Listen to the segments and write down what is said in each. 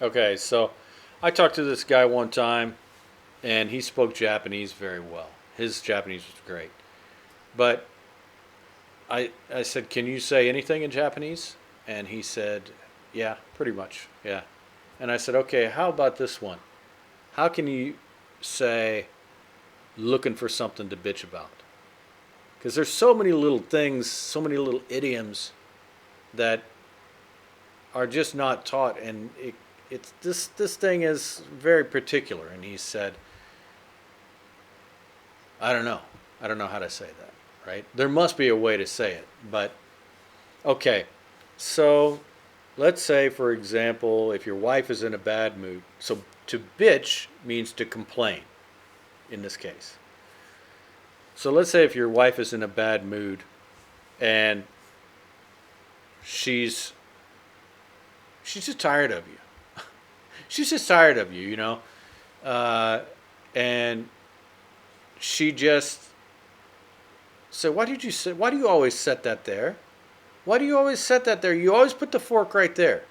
Okay, so I talked to this guy one time, and he spoke Japanese very well. His Japanese was great. But I said, "Can you say anything in Japanese?" And he said, "Yeah, pretty much. Yeah." And I said, "Okay, how about this one? How can you say looking for something to bitch about?" Because there's so many little things, so many little idioms that are just not taught, and it's this thing is very particular. And he said, I don't know how to say that, right? There must be a way to say it, but okay. So let's say, for example, if your wife is in a bad mood, so to bitch means to complain in this case. So let's say if your wife is in a bad mood and she's she's just tired of you. She's just tired of you, uh, and she just said, "Why did you say? Why do you always set that there? Why do you always set that there? You always put the fork right there."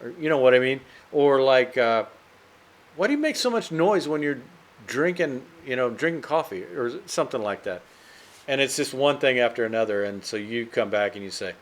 Or, you know what I mean? Or like, why do you make so much noise when you're drinking, drinking coffee or something like that? And it's just one thing after another. And so you come back and you say,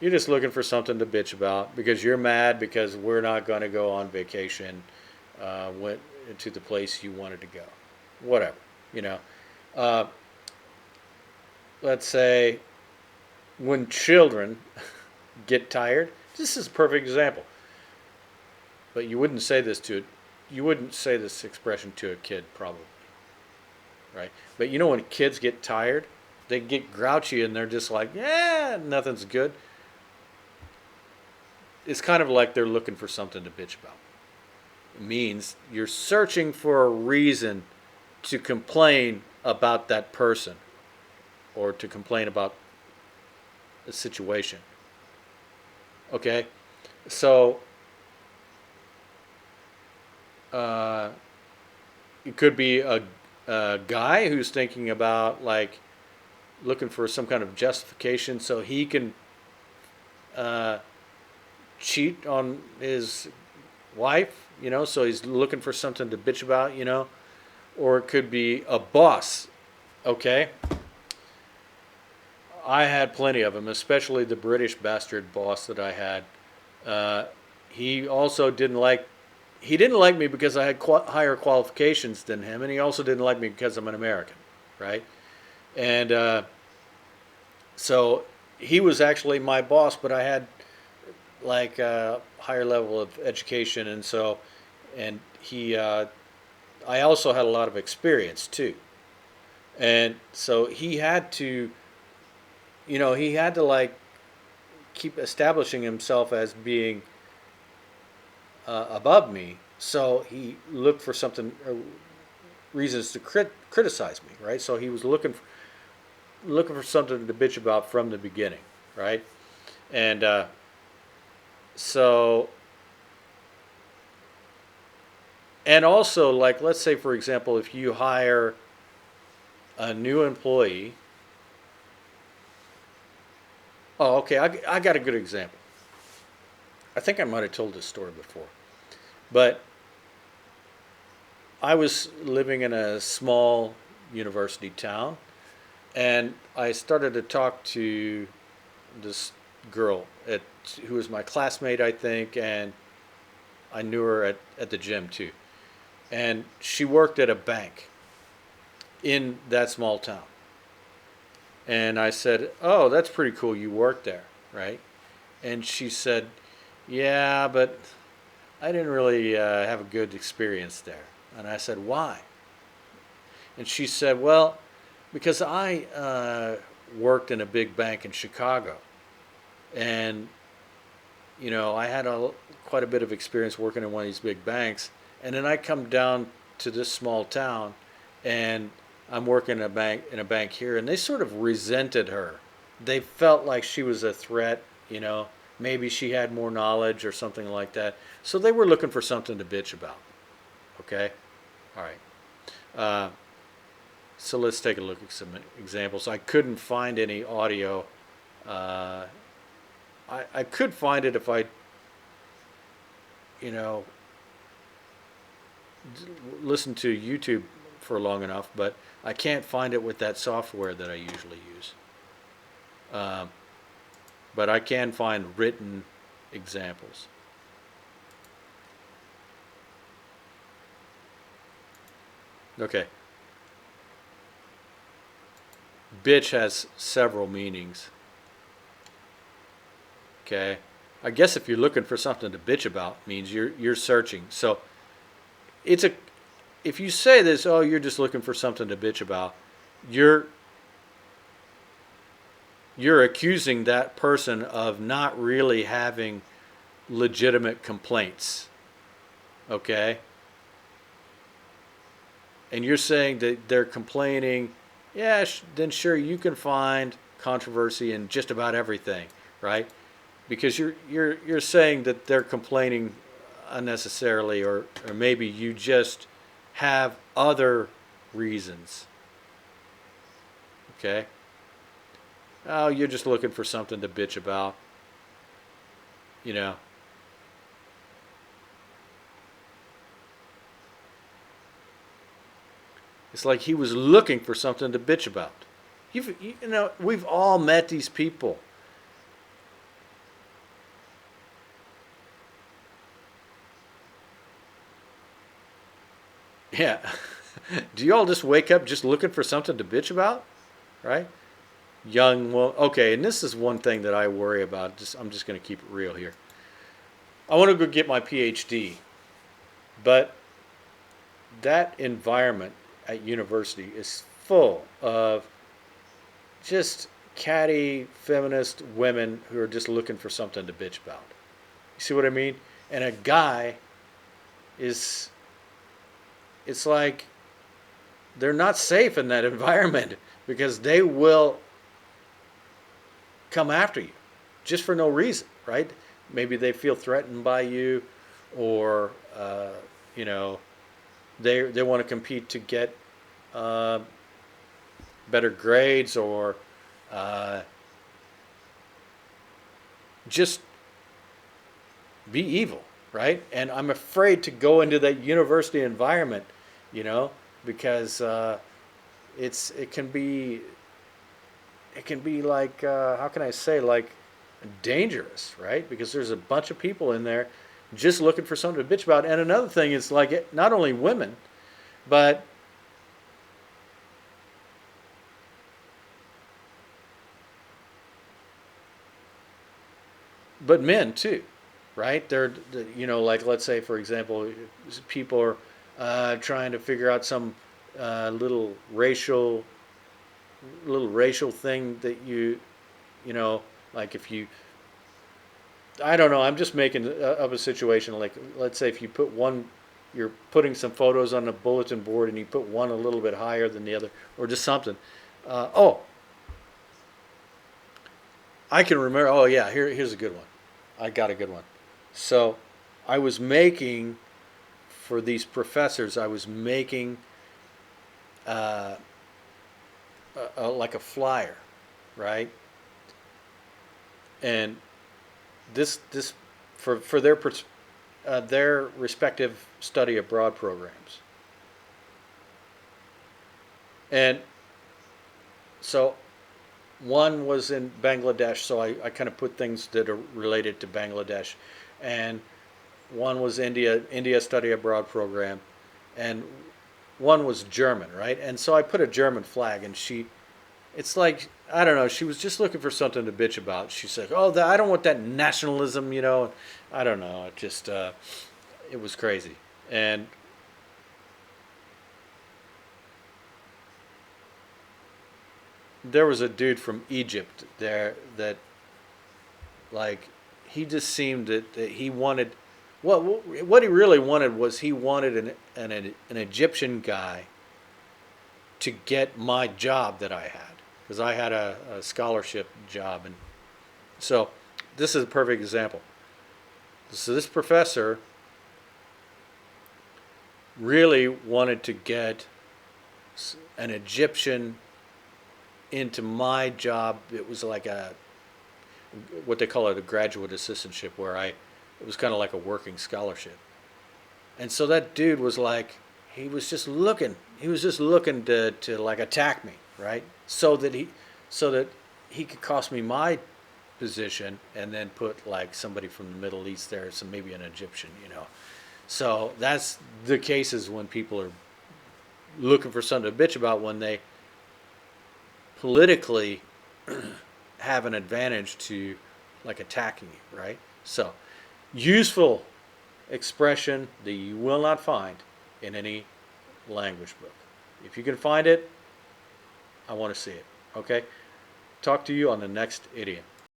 you're just looking for something to bitch about because you're mad because we're not going to go on vacation, went to the place you wanted to go. Whatever, you know. Uh, let's say when children get tired, this is a perfect example. But you wouldn't say this expression to a kid probably, right? But when kids get tired, they get grouchy and they're just like, yeah, nothing's good. It's kind of like they're looking for something to bitch about. It means you're searching for a reason to complain about that person or to complain about a situation. Okay? So, uh, it could be a guy who's thinking about, like, looking for some kind of justification so he can uh, cheat on his wife, so he's looking for something to bitch about, or it could be a boss. Okay, I had plenty of them, especially the British bastard boss that I had. Uh, he also didn't like me because I had higher qualifications than him, and he also didn't like me because I'm an American, right? And so he was actually my boss, but I had like a higher level of education, and so and he I also had a lot of experience too, and so he had to like keep establishing himself as being above me. So he looked for something reasons to criticize me, right? So he was looking for something to bitch about from the beginning, right? And so and also, like, let's say for example, if you hire a new employee. Oh, okay. I got a good example. I think I might have told this story before, but I was living in a small university town, and I started to talk to this girl who was my classmate, I think, and I knew her at the gym too. And she worked at a bank in that small town. And I said, "Oh, that's pretty cool. You work there, right?" And she said, "Yeah, but I didn't really have a good experience there." And I said, "Why?" And she said, "Well, because I worked in a big bank in Chicago, and I had quite a bit of experience working in one of these big banks, and then I come down to this small town, and I'm working in a bank here, and they sort of resented her. They felt like she was a threat, maybe she had more knowledge or something like that. So they were looking for something to bitch about. Okay, all right. Uh, so let's take a look at some examples. I couldn't find any audio. Uh, I could find it you know, listen to YouTube for long enough, but I can't find it with that software that I usually use. Um, but I can find written examples. Okay. Bitch has several meanings. Okay. I guess if you're looking for something to bitch about means you're searching. So it's a if you say this, oh, you're just looking for something to bitch about, you're you're accusing that person of not really having legitimate complaints. Okay? And you're saying that they're complaining, yeah, then sure you can find controversy in just about everything, right? Because you're saying that they're complaining unnecessarily, or maybe you just have other reasons. Okay? Oh, you're just looking for something to bitch about, you know. It's like he was looking for something to bitch about. We've all met these people. Yeah. Do you all just wake up just looking for something to bitch about? Right? Well, okay, and this is one thing that I worry about. I'm just going to keep it real here. I want to go get my PhD, but that environment at university is full of just catty feminist women who are just looking for something to bitch about. You see what I mean? And a guy is, it's like they're not safe in that environment because they will come after you just for no reason, right? Maybe they feel threatened by you, or you know, they want to compete to get uh, better grades, or uh, just be evil, right? And I'm afraid to go into that university environment, you know, because it can be like how can I say, like, dangerous, right? Because there's a bunch of people in there just looking for something to bitch about. And another thing is, like, not only women, but men too, right? Like, let's say for example, people are trying to figure out some uh, little racial thing that you know, like if you, I don't know, I'm just making up a situation. Like, let's say if you you're putting some photos on a bulletin board and you put one a little bit higher than the other, or just something. Oh, I can remember. Oh yeah, here's a good one. I got a good one. So, I was making for these professors. I was making uh, like a flyer, right? And this for their respective study abroad programs. And so one was in Bangladesh, so I kind of put things that are related to Bangladesh. And one was India study abroad program. And one was German, right? And so I put a German flag, and it's like, I don't know, she was just looking for something to bitch about. She's like, oh, I don't want that nationalism, you know. I don't know, it was crazy. And there was a dude from Egypt there that, like, he just seemed that he wanted, what he really wanted was he wanted an Egyptian guy to get my job that I had, because I had a scholarship job. And so this is a perfect example. So this professor really wanted to get an Egyptian into my job. It was like what they call it, a graduate assistantship, where It was kind of like a working scholarship. And so that dude was like, he was just looking. He was just looking to like attack me, right? So that he could cost me my position and then put like somebody from the Middle East there, so maybe an Egyptian, you know. So that's the cases when people are looking for something to bitch about when they politically have an advantage to like attacking you, right? So useful expression that you will not find in any language book. If you can find it, I want to see it. Okay? Talk to you on the next idiom.